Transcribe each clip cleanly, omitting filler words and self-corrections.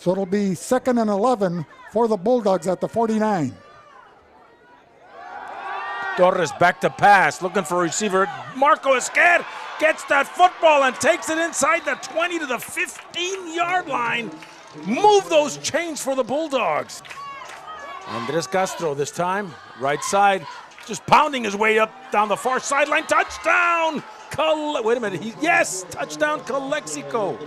So it'll be 2nd and 11 for the Bulldogs at the 49. Torres back to pass, looking for a receiver. Marco Esquer gets that football and takes it inside the 20 to the 15-yard line. Move those chains for the Bulldogs. Andres Castro this time, right side, just pounding his way up down the far sideline. Touchdown! Wait a minute. Yes, touchdown Calexico.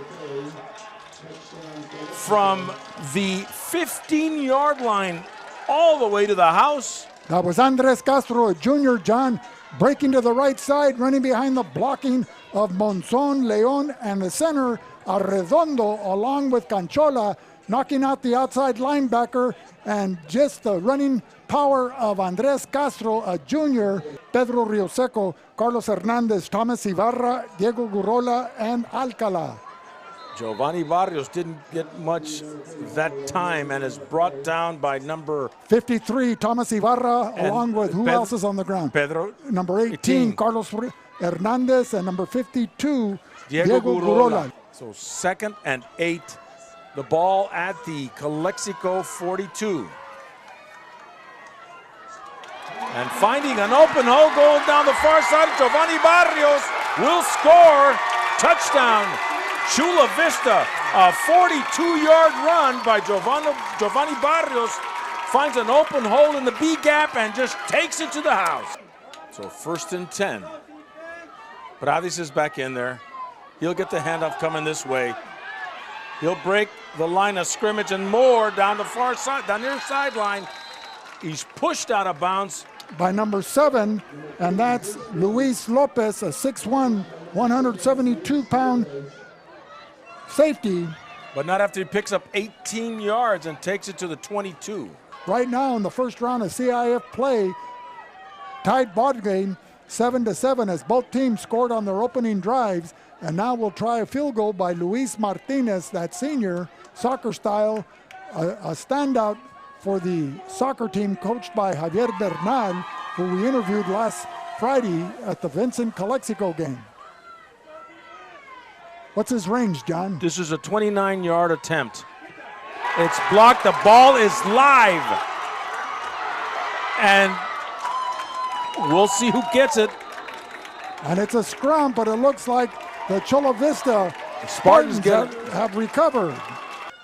From the 15-yard line all the way to the house. That was Andres Castro, a junior, John, breaking to the right side, running behind the blocking of Monzon, Leon, and the center, Arredondo, along with Canchola, knocking out the outside linebacker, and just the running power of Andres Castro, a junior, Pedro Rioseco, Carlos Hernandez, Thomas Ibarra, Diego Gurola, and Alcala. Giovanni Barrios didn't get much that time and is brought down by number 53, Thomas Ibarra, along with who else is on the ground? Pedro. Number 18, Carlos Hernandez, and number 52, Diego Gurola. So 2nd and 8. The ball at the Calexico 42. And finding an open hole going down the far side, Giovanni Barrios will score. Touchdown. Chula Vista, a 42-yard run by Giovanni Barrios, finds an open hole in the B gap and just takes it to the house. So 1st and 10. Paradis is back in there. He'll get the handoff coming this way. He'll break the line of scrimmage and more down the far side, down near sideline. He's pushed out of bounds by number 7, and that's Luis Lopez, a 6'1", 172-pound safety. But not after he picks up 18 yards and takes it to the 22. Right now in the first round of CIF play, tied ball game 7-7 as both teams scored on their opening drives. And now we'll try a field goal by Luis Martinez, that senior, soccer style, a standout for the soccer team coached by Javier Bernal, who we interviewed last Friday at the Vincent Calexico game. What's his range, John? This is a 29-yard attempt. It's blocked. The ball is live. And we'll see who gets it. And it's a scrum, but it looks like the Chula Vista Spartans have recovered.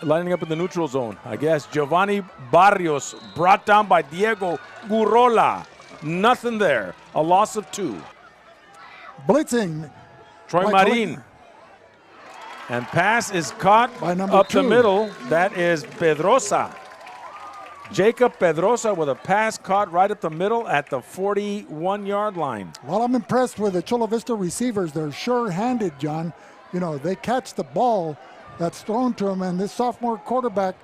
Lining up in the neutral zone, I guess. Giovanni Barrios brought down by Diego Gurola. Nothing there. A loss of 2. Blitzing. Troy Marin. And pass is caught by number up 2. The middle. That is Pedrosa. Jacob Pedrosa with a pass caught right up the middle at the 41-yard line. Well, I'm impressed with the Chula Vista receivers. They're sure-handed, John. You know, they catch the ball that's thrown to them, and this sophomore quarterback,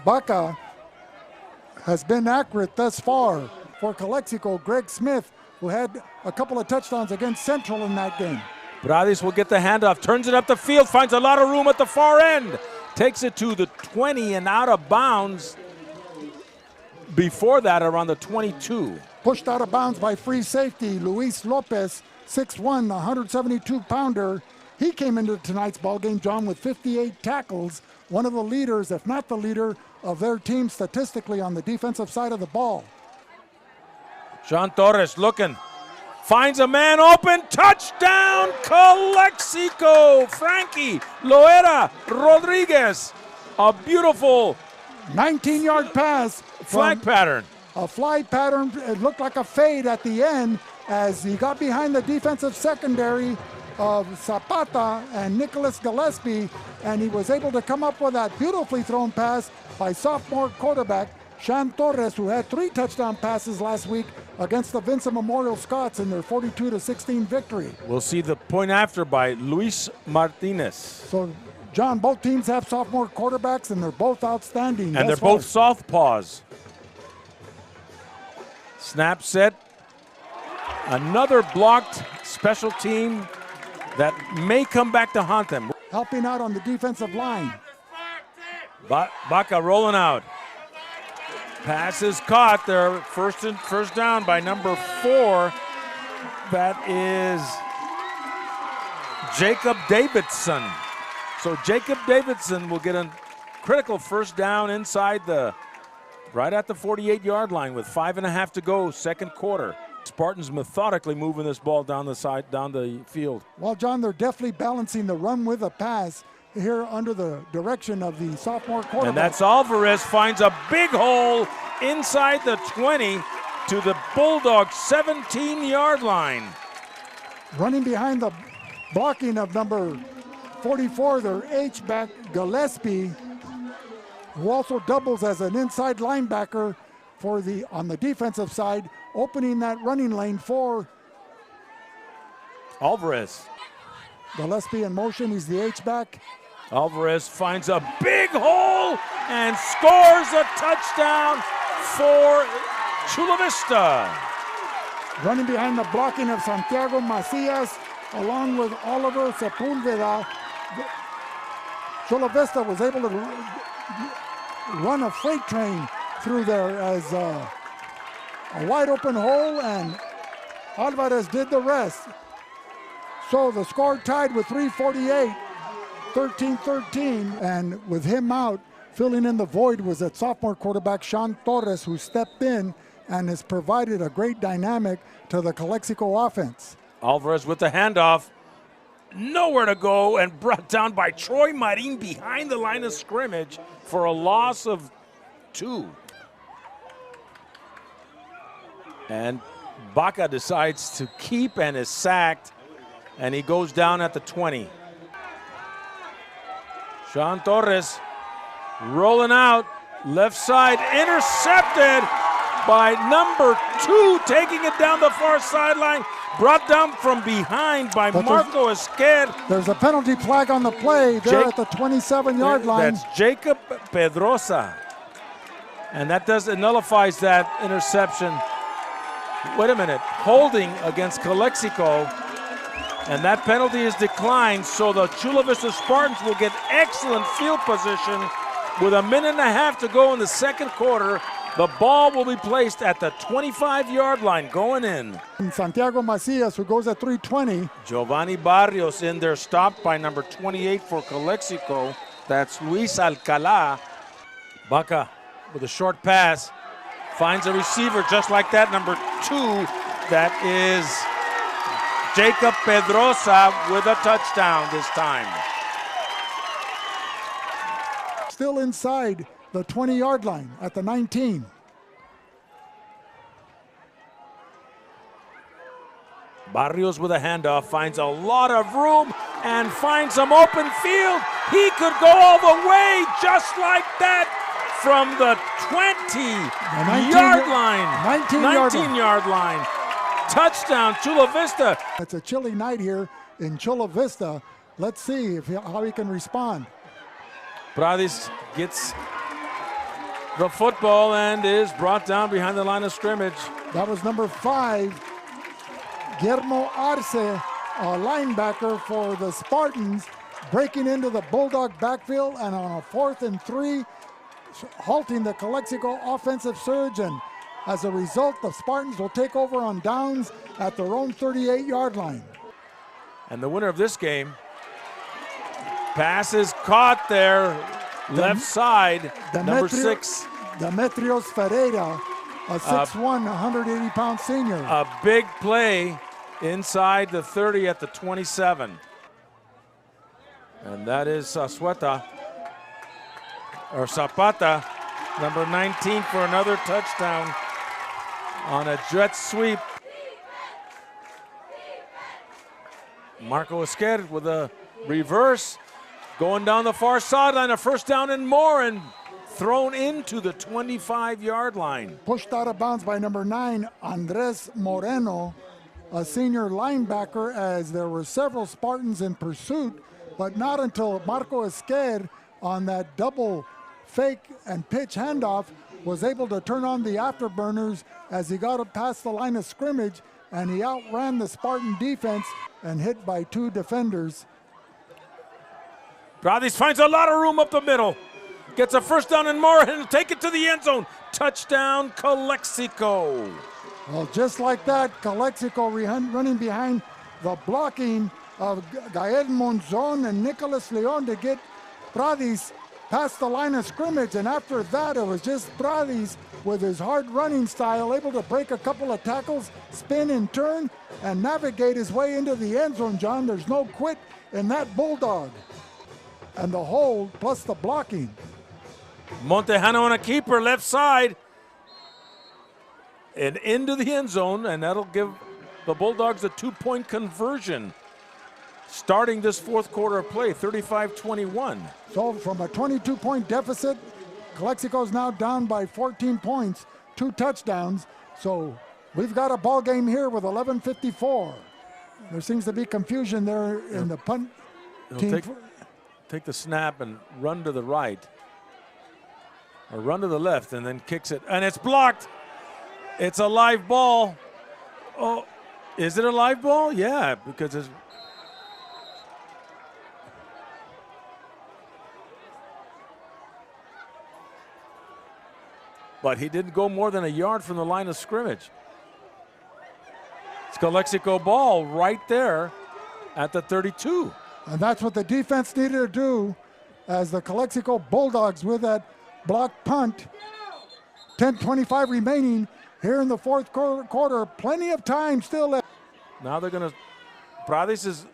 Baca, has been accurate thus far. For Calexico, Greg Smith, who had a couple of touchdowns against Central in that game. Paradis will get the handoff, turns it up the field, finds a lot of room at the far end. Takes it to the 20 and out of bounds. Before that, around the 22. Pushed out of bounds by free safety, Luis Lopez, 6'1", 172-pounder. He came into tonight's ballgame, John, with 58 tackles. One of the leaders, if not the leader, of their team statistically on the defensive side of the ball. Jean Torres looking. Finds a man open. Touchdown, Calexico. Frankie Loera Rodriguez. A beautiful 19-yard pass. Flag pattern. A flag pattern. It looked like a fade at the end as he got behind the defensive secondary of Zapata and Nicholas Gillespie, and he was able to come up with that beautifully thrown pass by sophomore quarterback Jean Torres, who had 3 touchdown passes last week against the Vincent Memorial Scots in their 42-16 victory. We'll see the point after by Luis Martinez. So, John, both teams have sophomore quarterbacks, and they're both outstanding. And they're both southpaws. Snap set. Another blocked special team that may come back to haunt them. Helping out on the defensive line. Baca rolling out. Pass is caught there. First down by number 4. That is Jacob Davidson. So Jacob Davidson will get a critical first down inside right at the 48-yard line with 5.5 to go, second quarter. Spartans methodically moving this ball down the field. Well, John, they're definitely balancing the run with a pass here under the direction of the sophomore quarterback. And that's Alvarez finds a big hole inside the 20 to the Bulldogs 17-yard line. Running behind the blocking of number 44, their H-back Gillespie, who also doubles as an inside linebacker on the defensive side, opening that running lane for Alvarez. Gillespie in motion, he's the H-back. Alvarez finds a big hole and scores a touchdown for Chula Vista. Running behind the blocking of Santiago Macias, along with Oliver Sepulveda, Chula Vista was able to run a freight train through there as a wide open hole, and Alvarez did the rest. So the score tied with 3:48, 13-13, and with him out, filling in the void was that sophomore quarterback Sean Torres, who stepped in and has provided a great dynamic to the Calexico offense. Alvarez with the handoff, nowhere to go, and brought down by Troy Marin behind the line of scrimmage for a loss of 2. And Baca decides to keep and is sacked, and he goes down at the 20. Sean Torres rolling out, left side, intercepted by number 2, taking it down the far sideline, brought down from behind by Marco Esquer. There's a penalty flag on the play there at the 27-yard line. That's Jacob Pedrosa. And that it nullifies that interception. Wait a minute, holding against Calexico, and that penalty is declined, so the Chula Vista Spartans will get excellent field position with 1.5 minutes to go in the second quarter. The ball will be placed at the 25-yard line going in. Santiago Macias, who goes at 3:20. Giovanni Barrios in there, stopped by number 28 for Calexico. That's Luis Alcala. Baca with a short pass. Finds a receiver just like that, number 2. That is Jacob Pedrosa with a touchdown this time. Still inside the 20-yard line at the 19. Barrios with a handoff, finds a lot of room and finds some open field. He could go all the way just like that from the 20-yard line. 19-yard line. Touchdown, Chula Vista. It's a chilly night here in Chula Vista. Let's see how he can respond. Pradis gets the football and is brought down behind the line of scrimmage. That was number 5, Guillermo Arce, a linebacker for the Spartans, breaking into the Bulldog backfield and on a 4th and 3, halting the Calexico offensive surge, and as a result, the Spartans will take over on downs at their own 38-yard line. And the winner of this game, pass is caught there, left side, number 6. Demetrios Ferreira, a 6'1", 180-pound senior. A big play inside the 30 at the 27. And that is Zapata, number 19, for another touchdown on a jet sweep. Marco Esquer with a reverse, going down the far sideline, a first down and more, and thrown into the 25-yard line. Pushed out of bounds by number 9, Andres Moreno, a senior linebacker, as there were several Spartans in pursuit, but not until Marco Esquer on that double fake and pitch handoff was able to turn on the afterburners as he got past the line of scrimmage, and he outran the Spartan defense and hit by 2 defenders. Pradis finds a lot of room up the middle. Gets a first down and more, and he'll take it to the end zone. Touchdown, Calexico. Well, just like that, Calexico running behind the blocking of Gael Monzon and Nicolas Leon to get Pradis past the line of scrimmage, and after that it was just Pradis with his hard running style able to break a couple of tackles, spin and turn, and navigate his way into the end zone, John. There's no quit in that Bulldog. And the hold plus the blocking. Montejano on a keeper, left side. And into the end zone, and that'll give the Bulldogs a 2-point conversion. Starting this fourth quarter of play, 35-21. So from a 22-point deficit, Calexico's now down by 14 points, 2 touchdowns. So we've got a ball game here with 11:54. There seems to be confusion there in the punt team. Take the snap and run to the right, or run to the left, and then kicks it, and it's blocked. It's a live ball. Oh, is it a live ball? Yeah, because it's. But he didn't go more than a yard from the line of scrimmage. It's Calexico ball right there at the 32. And that's what the defense needed to do, as the Calexico Bulldogs with that blocked punt. 10:25 remaining here in the fourth quarter. Plenty of time still left. Now they're going to. Pradis is.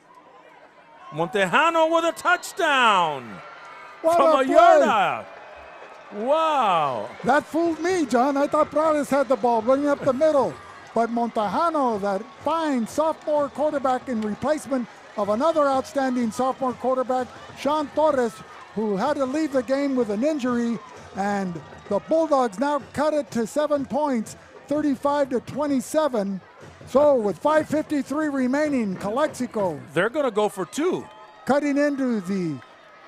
Montejano with a touchdown from a yard out. Wow. That fooled me, John. I thought Pradis had the ball running up the middle. But Montejano, that fine sophomore quarterback in replacement of another outstanding sophomore quarterback, Sean Torres, who had to leave the game with an injury. And the Bulldogs now cut it to 7 points, 35-27. So with 5:53 remaining, Calexico. They're going to go for 2. Cutting into the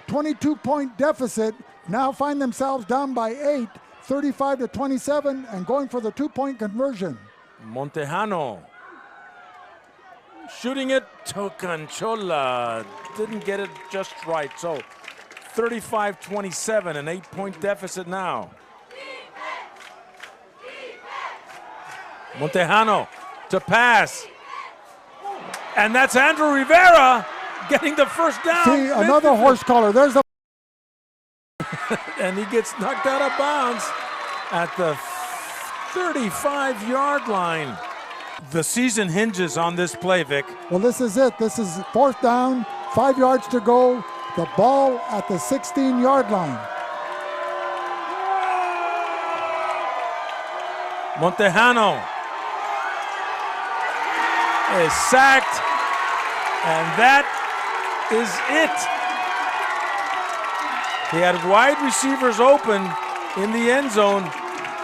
22-point deficit. Now find themselves down by 8, 35-27, and going for the 2-point conversion. Montejano shooting it to Conchola. Didn't get it just right. So 35-27, an 8-point deficit now. Montejano to pass. And that's Andrew Rivera getting the first down. See, another horse collar. There's the and he gets knocked out of bounds at the 35-yard line. The season hinges on this play, Vic. Well, this is it. This is 4th down, 5 yards to go. The ball at the 16-yard line. Montejano is sacked, and that is it. He had wide receivers open in the end zone,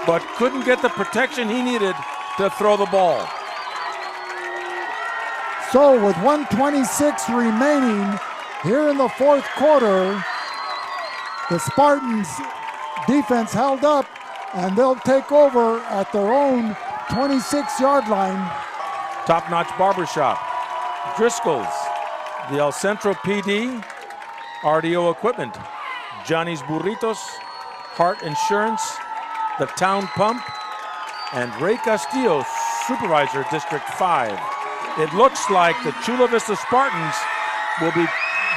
but couldn't get the protection he needed to throw the ball. So with 1:26 remaining here in the fourth quarter, the Spartans defense held up, and they'll take over at their own 26-yard line. Top-notch barbershop, Driscoll's, the El Centro PD, RDO equipment, Johnny's Burritos, Hart Insurance, the Town Pump, and Ray Castillo, Supervisor, District 5. It looks like the Chula Vista Spartans will be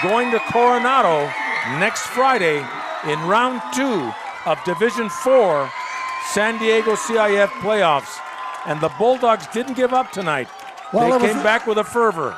going to Coronado next Friday in round 2 of Division 4 San Diego CIF playoffs. And the Bulldogs didn't give up tonight. They came back with a fervor.